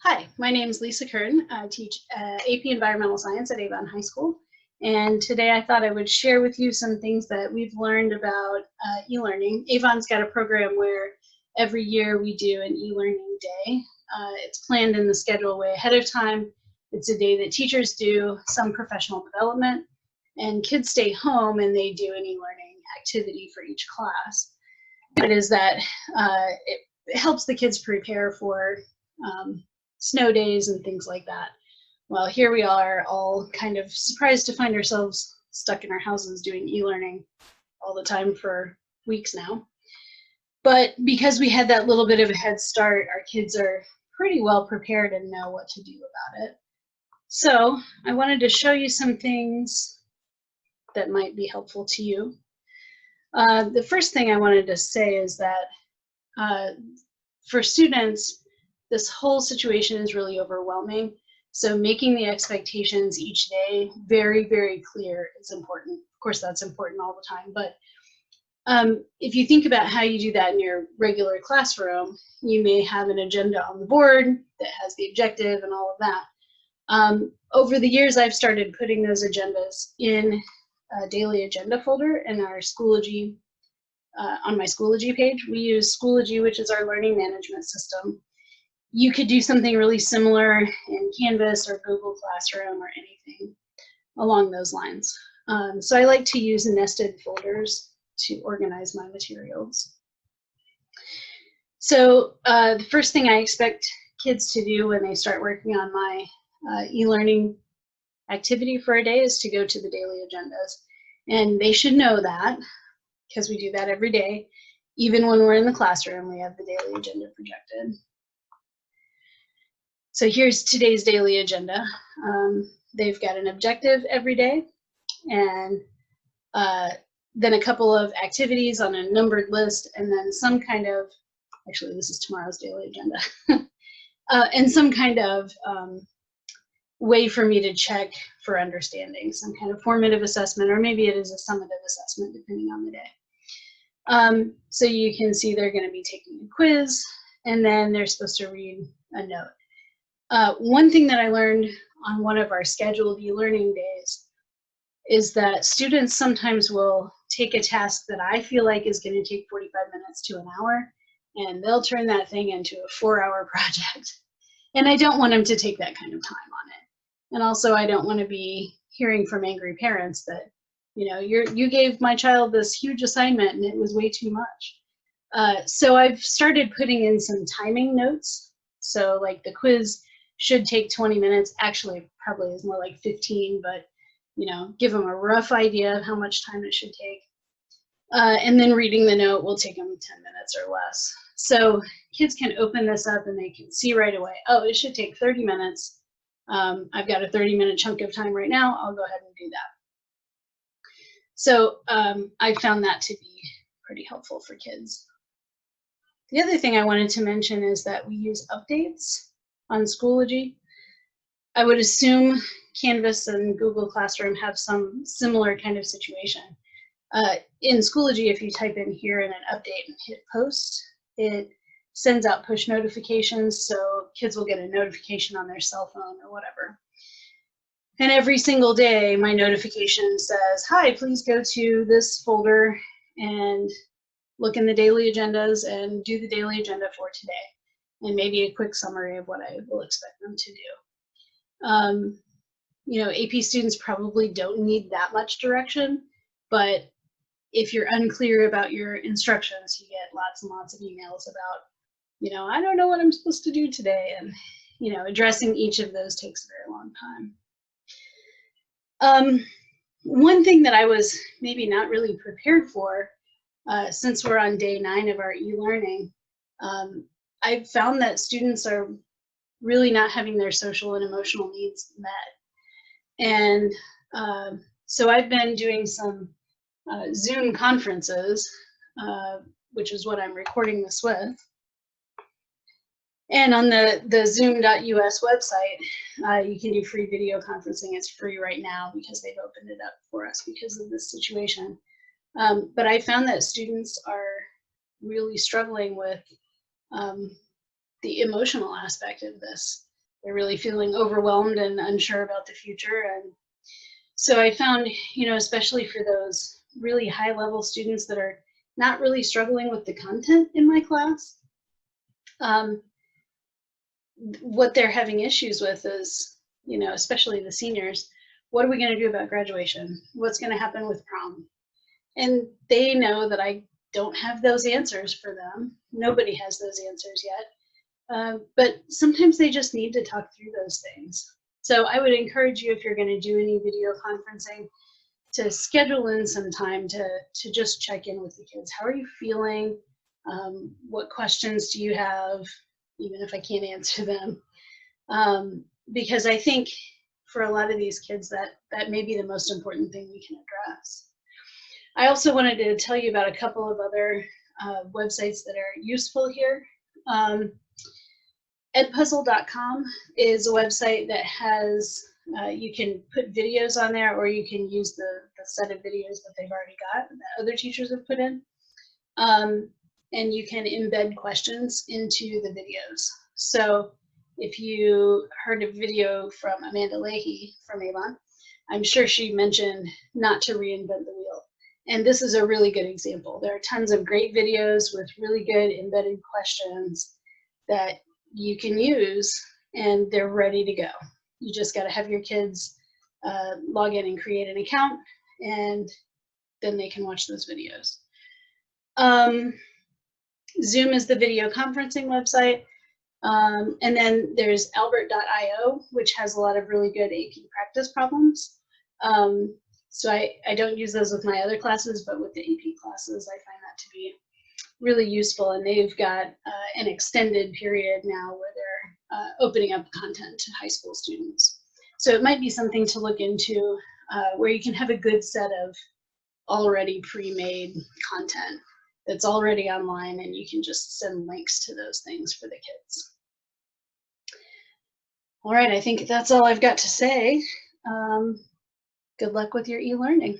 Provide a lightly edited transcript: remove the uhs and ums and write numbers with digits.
Hi, my name is Lisa Kern. I teach AP Environmental Science at Avon High School. And today I thought I would share with you some things that we've learned about e-learning. Avon's got a program where every year we do an e-learning day. It's planned in the schedule way ahead of time. It's a day that teachers do some professional development, and kids stay home and they do an e-learning activity for each class. It is that it helps the kids prepare for snow days and things like that. Well, here we are all kind of surprised to find ourselves stuck in our houses doing e-learning all the time for weeks now. But because we had that little bit of a head start, our kids are pretty well prepared and know what to do about it. So I wanted to show you some things that might be helpful to you. The first thing I wanted to say is that for students, this whole situation is really overwhelming. So making the expectations each day very, very clear is important. Of course, that's important all the time. But if you think about how you do that in your regular classroom, you may have an agenda on the board that has the objective and all of that. Over the years, I've started putting those agendas in a daily agenda folder in our Schoology, on my Schoology page. We use Schoology, which is our learning management system. You could do something really similar in Canvas or Google Classroom or anything along those lines. So I like to use nested folders to organize my materials. So the first thing I expect kids to do when they start working on my e-learning activity for a day is to go to the daily agendas. And they should know that, because we do that every day. Even when we're in the classroom, we have the daily agenda projected. So here's today's daily agenda. They've got an objective every day, and then a couple of activities on a numbered list, and then some kind of, actually this is tomorrow's daily agenda, and some kind of way for me to check for understanding, some kind of formative assessment, or maybe it is a summative assessment depending on the day. So you can see they're going to be taking a quiz, and then they're supposed to read a note. One thing that I learned on one of our scheduled e-learning days is that students sometimes will take a task that I feel like is going to take 45 minutes to an hour, and they'll turn that thing into a 4-hour project. And I don't want them to take that kind of time on it. And also, I don't want to be hearing from angry parents that, you know, you gave my child this huge assignment and it was way too much. So I've started putting in some timing notes. So like the quiz should take 20 minutes. Actually, probably is more like 15, but you know, give them a rough idea of how much time it should take. And then reading the note will take them 10 minutes or less. So kids can open this up and they can see right away, oh, it should take 30 minutes. I've got a 30-minute chunk of time right now. I'll go ahead and do that. So I found that to be pretty helpful for kids. The other thing I wanted to mention is that we use updates on Schoology. I would assume Canvas and Google Classroom have some similar kind of situation. In Schoology, if you type in here in an update and hit post, it sends out push notifications, so kids will get a notification on their cell phone or whatever. And every single day, my notification says, hi, please go to this folder and look in the daily agendas and do the daily agenda for today, and maybe a quick summary of what I will expect them to do. You know, AP students probably don't need that much direction, but if you're unclear about your instructions, you get lots and lots of emails about, you know, I don't know what I'm supposed to do today, and, you know, addressing each of those takes a very long time. One thing that I was maybe not really prepared for, since we're on day 9 of our e-learning, I've found that students are really not having their social and emotional needs met. And so I've been doing some Zoom conferences, which is what I'm recording this with. And on the zoom.us website, you can do free video conferencing. It's free right now because they've opened it up for us because of this situation. But I found that students are really struggling with the emotional aspect of this. they're really feeling overwhelmed and unsure about the future. And so I found, especially for those really high level students that are not really struggling with the content in my class, what they're having issues with is, especially the seniors, what are we going to do about graduation? What's going to happen with prom? And they know that I don't have those answers for them. Nobody has those answers yet. But sometimes they just need to talk through those things. So I would encourage you, if you're going to do any video conferencing, to schedule in some time to just check in with the kids. How are you feeling? What questions do you have, even if I can't answer them? Because I think for a lot of these kids that may be the most important thing we can address. I also wanted to tell you about a couple of other websites that are useful here. Edpuzzle.com is a website that has, you can put videos on there, or you can use the set of videos that they've already got that other teachers have put in. And you can embed questions into the videos. So if you heard a video from Amanda Leahy from Avon, I'm sure she mentioned not to reinvent the wheel. And this is a really good example. There are tons of great videos with really good embedded questions that you can use, and they're ready to go. You just got to have your kids log in and create an account, and then they can watch those videos. Zoom is the video conferencing website. And then there's albert.io, which has a lot of really good AP practice problems. So I don't use those with my other classes, but with the AP classes, I find that to be really useful. And they've got an extended period now where they're opening up content to high school students. So it might be something to look into where you can have a good set of already pre-made content that's already online, and you can just send links to those things for the kids. All right, I think that's all I've got to say. Good luck with your e-learning.